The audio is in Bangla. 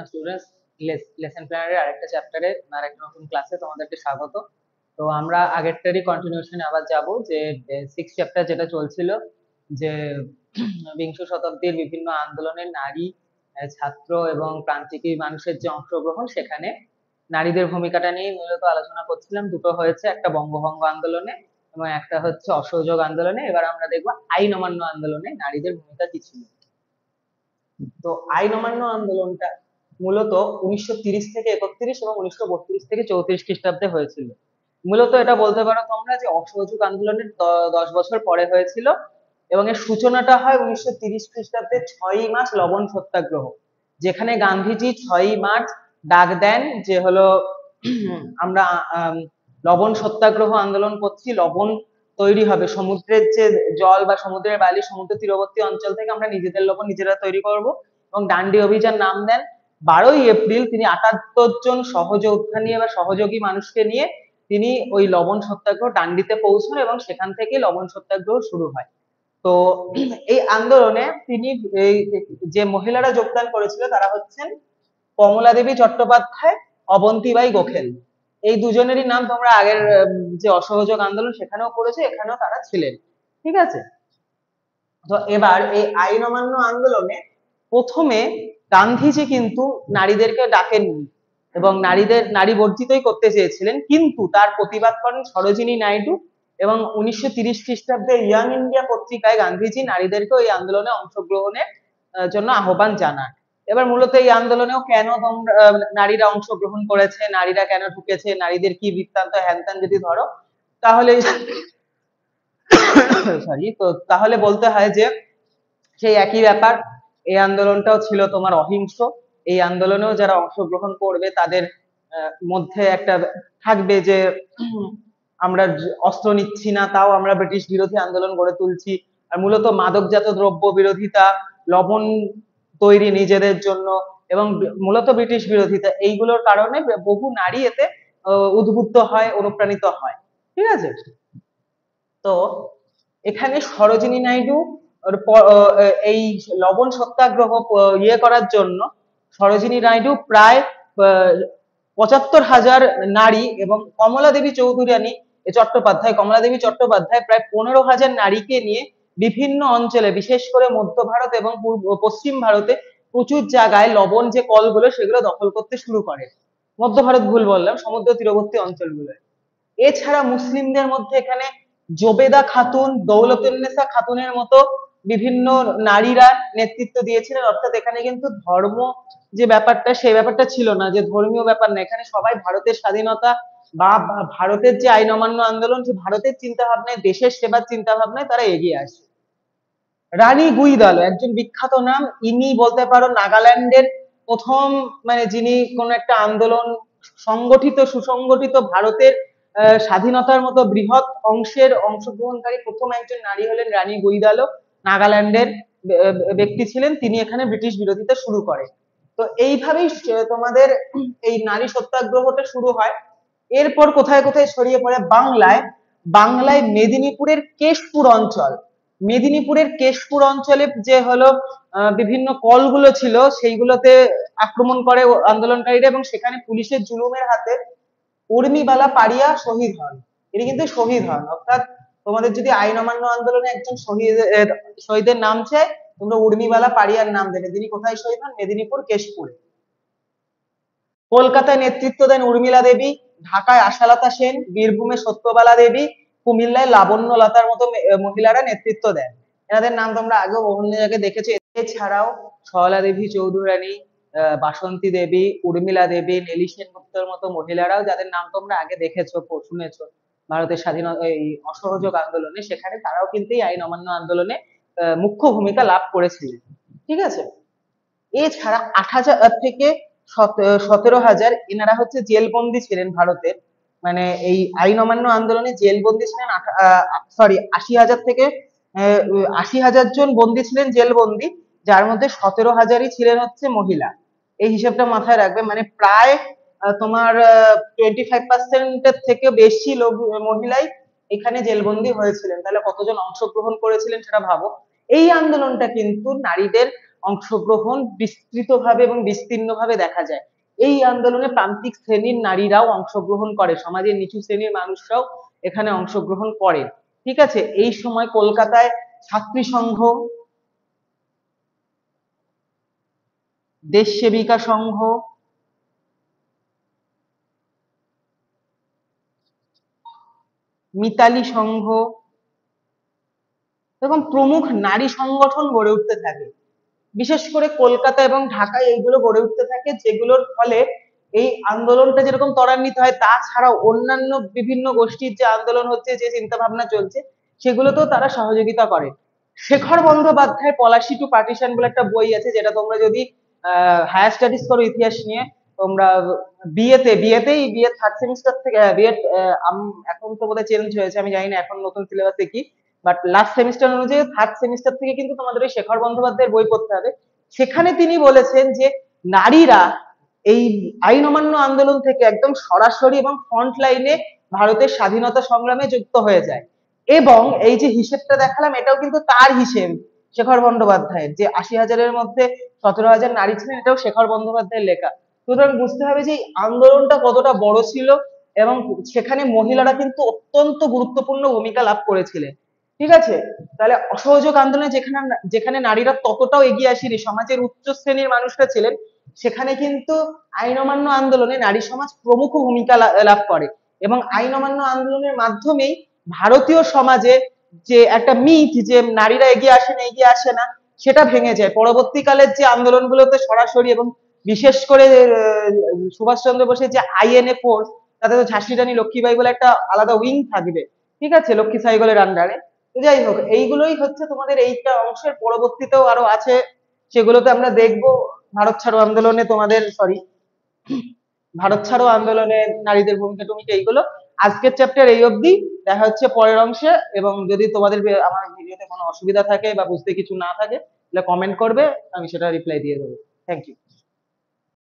স্টুডেন্টস, লেসন প্ল্যানারের আরেকটা চ্যাপ্টারে আরেকটা নতুন ক্লাসে তোমাদেরকে স্বাগত। তো আমরা আগেরটারই কন্টিনিউশনে আবার যাব, যে সিক্স চ্যাপ্টার যেটা চলছিল, যে বিংশ শতাব্দীর বিভিন্ন আন্দোলনের নারী, ছাত্র এবং প্রান্তিক মানুষের যে অংশগ্রহণ, সেখানে নারীদের ভূমিকাটা নিয়ে মূলত আলোচনা করছিলাম। দুটো হয়েছে, একটা বঙ্গভঙ্গ আন্দোলনে এবং একটা হচ্ছে অসহযোগ আন্দোলনে। এবার আমরা দেখবো আইন অমান্য আন্দোলনে নারীদের ভূমিকা কি ছিল। তো আইন অমান্য আন্দোলনটা মূলত 1930 থেকে 31 এবং 1932 থেকে 34 খ্রিস্টাব্দে হয়েছিল। মূলত এটা বলতে পারো তোমরা যে অসহযোগ আন্দোলনের 10 বছর পরে হয়েছিল, এবং এর সূচনাটা হয় 1930 খ্রিস্টাব্দের 6ই মার্চ লবণ সত্যাগ্রহ, যেখানে গান্ধীজি 6ই মার্চ ডাক দেন যে হলো আমরা লবণ সত্যাগ্রহ আন্দোলন করছি, লবণ তৈরি হবে, সমুদ্রের যে জল বা সমুদ্রের বালি, সমুদ্র তীরবর্তী অঞ্চল থেকে আমরা নিজেদের লবণ নিজেরা তৈরি করব। এবং ডান্ডি অভিযান নাম দেন। 12ই এপ্রিল তিনি 78 জন সহযোদ্ধা নিয়ে বা সহযোগী মানুষকে নিয়ে তিনি ওই লবণ সত্যাগ্রহ ডান্ডিতে পৌঁছান, এবং সেখান থেকে লবণ সত্যাগ্রহ শুরু হয়। তো এই আন্দোলনে তিনি এই যে মহিলারা যোগদান করেছিল তারা হচ্ছেন কমলা দেবী চট্টোপাধ্যায়, অবন্তীবাই গোখেল। এই দুজনেরই নাম তোমরা আগের যে অসহযোগ আন্দোলন সেখানেও পড়েছে, এখানেও তারা ছিলেন। ঠিক আছে। তো এবার এই আইন অমান্য আন্দোলনে প্রথমে গান্ধীজি কিন্তু নারীদেরকে ডাকেননি এবং নারী বর্জিতই করতে চেয়েছিলেন, কিন্তু তার প্রতিবাদ করেন সরোজিনী নাইডু, এবং 1930 খ্রিস্টাব্দে ইয়াং ইন্ডিয়া পত্রিকায় গান্ধীজি নারীদেরকে এই আন্দোলনে অংশগ্রহণের জন্য আহ্বান জানান। এবার মূলত এই আন্দোলনেও কেন নারীরা অংশগ্রহণ করেছে, নারীরা কেন ঢুকেছে, নারীদের কি বৃত্তান্ত, হ্যান ত্যান যদি ধরো, তাহলে সরি, তো তাহলে বলতে হয় যে সেই একই ব্যাপার। এই আন্দোলনটাও ছিল তোমার অহিংস। এই আন্দোলনেও যারা অংশগ্রহণ করবে তাদের মধ্যে একটা থাকবে যে আমরা অস্ত্র নিচ্ছি না, তাও আমরা ব্রিটিশ বিরোধী আন্দোলন গড়ে তুলছি। আর মূলত মাদকজাত দ্রব্য বিরোধিতা, লবণ তৈরি নিজেদের জন্য, এবং মূলত ব্রিটিশ বিরোধিতা, এইগুলোর কারণে বহু নারী এতে উদ্বুদ্ধ হয়, অনুপ্রাণিত হয়। ঠিক আছে। তো এখানে সরোজিনী নাইডু এই লবণ সত্যাগ্রহ করার জন্য সরোজিনী নাইডু প্রায় 75,000 নারী, এবং কমলা দেবী চট্টোপাধ্যায় প্রায় 15,000 নারীকে নিয়ে বিভিন্ন অঞ্চলে, বিশেষ করে মধ্য ভারত এবং পশ্চিম ভারতে প্রচুর জায়গায় লবণ যে কলগুলো সেগুলো দখল করতে শুরু করে। মধ্য ভারত ভুল বললাম, সমুদ্র তীরবর্তী অঞ্চলগুলো। এছাড়া মুসলিমদের মধ্যে এখানে জোবেদা খাতুন, দৌলতুন্নেসা খাতুনের মতো বিভিন্ন নারীরা নেতৃত্ব দিয়েছিলেন। অর্থাৎ এখানে কিন্তু ধর্ম যে ব্যাপারটা, সেই ব্যাপারটা ছিল না, যে ধর্মীয় ব্যাপার না, এখানে সবাই ভারতের স্বাধীনতা বা ভারতের যে আইন অমান্য আন্দোলন, যে ভারতের চিন্তা ভাবনায়, দেশের সেবার চিন্তা ভাবনায় তারা এগিয়ে আসে। রানী গুইদালো একজন বিখ্যাত নাম। ইনি বলতে পারো নাগাল্যান্ডের প্রথম, মানে যিনি কোন একটা আন্দোলন সংগঠিত, সুসংগঠিত ভারতের স্বাধীনতার মতো বৃহৎ অংশের অংশগ্রহণকারী প্রথম একজন নারী হলেন রানী গুইদালো। নাগাল্যান্ডের ব্যক্তি ছিলেন, তিনি এখানে ব্রিটিশ বিরোধিতা শুরু করেন। তো এইভাবেই তোমাদের এই নারী সত্যাগ্রহটা শুরু হয়। এরপর কোথায় কোথায় ছড়িয়ে পড়ে, বাংলায় মেদিনীপুরের কেশপুর অঞ্চল, মেদিনীপুরের কেশপুর অঞ্চলে যে হলো বিভিন্ন কলগুলো ছিল, সেইগুলোতে আক্রমণ করে আন্দোলনকারীরা, এবং সেখানে পুলিশের জুলুমের হাতে উর্মিবালা পারিয়া শহীদ হন। তিনি কিন্তু শহীদ হন। অর্থাৎ তোমাদের যদি আইন অমান্য আন্দোলনে একজন শহীদের নাম চায়, তোমরা উর্মিবালা পারিয়ার নাম দেবে। তিনি কোথায় শহীদ হন? মেদিনীপুর কেশপুরে। কলকাতায় নেতৃত্ব দেন উর্মিলা দেবী, ঢাকায় আশালতা সেন, বীরভূমে সত্যবালা দেবী, কুমিল্লায় লাবণ্য লতার মতো মহিলারা নেতৃত্ব দেন। এনাদের নাম তোমরা আগেও বিভিন্ন জায়গায় দেখেছো। এছাড়াও সরলা দেবী চৌধুরানী, বাসন্তী দেবী, উর্মিলা দেবী, নেলি সেনগুপ্তের মতো মহিলারাও, যাদের নাম তোমরা আগে দেখেছো, শুনেছো ভারতের স্বাধীনতা এই অসহযোগ আন্দোলনে, সেখানে তারাও কিন্তু এই আইন অমান্য আন্দোলনে মুখ্য ভূমিকা লাভ করেছিলেন। ঠিক আছে। এছাড়া 8,000 থেকে 17,000 এনারা হচ্ছে জেলবন্দি ছিলেন ভারতের। মানে এই আইন অমান্য আন্দোলনে জেলবন্দি ছিলেন 80,000 থেকে 80,000 জন বন্দী ছিলেন, জেলবন্দি, যার মধ্যে 17,000ই ছিলেন হচ্ছে মহিলা। এই হিসাবটা মাথায় রাখবে। মানে প্রায় তোমার 25% এর থেকে বেশি লোক, মহিলাই এখানে জেলবন্দি হয়েছিলেন। তাহলে কতজন অংশগ্রহণ করেছিলেন সেটা ভাবো। এই আন্দোলনটা কিন্তু নারীদের অংশগ্রহণ বিস্তৃতভাবে এবং বিস্তীর্ণভাবে দেখা যায়। এই আন্দোলনে প্রান্তিক শ্রেণীর নারীরাও অংশগ্রহণ করে, সমাজের নিচু শ্রেণীর মানুষরাও এখানে অংশগ্রহণ করে। ঠিক আছে, এই সময় কলকাতায় ছাত্রী সংঘ, দেশ সেবিকা সংঘ, মিতালি সংঘ এবং প্রমুখ নারী সংগঠন গড়ে উঠতে থাকে। বিশেষ করে কলকাতা এবং ঢাকায় এইগুলো গড়ে উঠতে থাকে, যেগুলোর ফলে এই আন্দোলনটা যেরকম ত্বরান্বিত হয়, তাছাড়াও অন্যান্য বিভিন্ন গোষ্ঠীর যে আন্দোলন হচ্ছে, যে চিন্তা ভাবনা চলছে, সেগুলোতেও তারা সহযোগিতা করে। শেখর বন্দ্যোপাধ্যায় পলাশি টু পার্টিশন বলে একটা বই আছে, যেটা তোমরা যদি হায়ার স্টাডিজ করো ইতিহাস নিয়ে, তোমরা বিএ থার্ড সেমিস্টার থেকে বিএড, এখন তো বোধহয় চেঞ্জ হয়েছে, আমি জানি না এখন নতুন সিলেবাসে কি, বাট লাস্ট সেমিস্টার অনুযায়ী থার্ড সেমিস্টার থেকে কিন্তু তোমাদের ওই শেখর বন্দ্যোপাধ্যায়ের বই পড়তে হবে। সেখানে তিনি বলেছেন যে নারীরা এই আইন অমান্য আন্দোলন থেকে একদম সরাসরি এবং ফ্রন্ট লাইনে ভারতের স্বাধীনতা সংগ্রামে যুক্ত হয়ে যায়। এবং এই যে হিসেবটা দেখালাম, এটাও কিন্তু তার হিসেব, শেখর বন্দ্যোপাধ্যায়ের, যে ৮০,০০০-এর মধ্যে ১৭,০০০ নারী ছিলেন, এটাও শেখর বন্দ্যোপাধ্যায়ের লেখা। সুতরাং বুঝতে হবে যে এই আন্দোলনটা কতটা বড় ছিল এবং সেখানে মহিলারা কিন্তু অত্যন্ত গুরুত্বপূর্ণ ভূমিকা লাভ করেছিলেন। ঠিক আছে, তাহলে অসহযোগ আন্দোলনে যেখানে যেখানে নারীরা ততটাও এগিয়ে আসেনি, সমাজের উচ্চ শ্রেণীর মানুষরা ছিলেন, সেখানে কিন্তু আইন অমান্য আন্দোলনে নারী সমাজ প্রমুখ ভূমিকা লাভ করে। এবং আইন অমান্য আন্দোলনের মাধ্যমেই ভারতীয় সমাজে যে একটা মিথ যে নারীরা এগিয়ে আসে না, সেটা ভেঙে যায়। পরবর্তীকালের যে আন্দোলনগুলোতে সরাসরি এবং বিশেষ করে সুভাষচন্দ্র বোসের যে আইএনএ ফোর্স, তাতে তো ঝাঁসি রানী লক্ষ্মীবাই বলে একটা আলাদা উইং থাকবে, ঠিক আছে, লক্ষ্মী সাইগলের আন্ডারে। তো যাই হোক, এইগুলোই হচ্ছে তোমাদের এইটা অংশের, পরবর্তীতেও আরো আছে, সেগুলোতে আমরা দেখবো। ভারত ছাড়ো আন্দোলনে তোমাদের ভারত ছাড়ো আন্দোলনে নারীদের ভূমিকা টুমিকা এইগুলো। আজকের চ্যাপ্টার এই অবধি, দেখা হচ্ছে পরের অংশে। এবং যদি তোমাদের আমার ভিডিওতে কোনো অসুবিধা থাকে বা বুঝতে কিছু না থাকে, তাহলে কমেন্ট করবে, আমি সেটা রিপ্লাই দিয়ে দেবো। Thank you.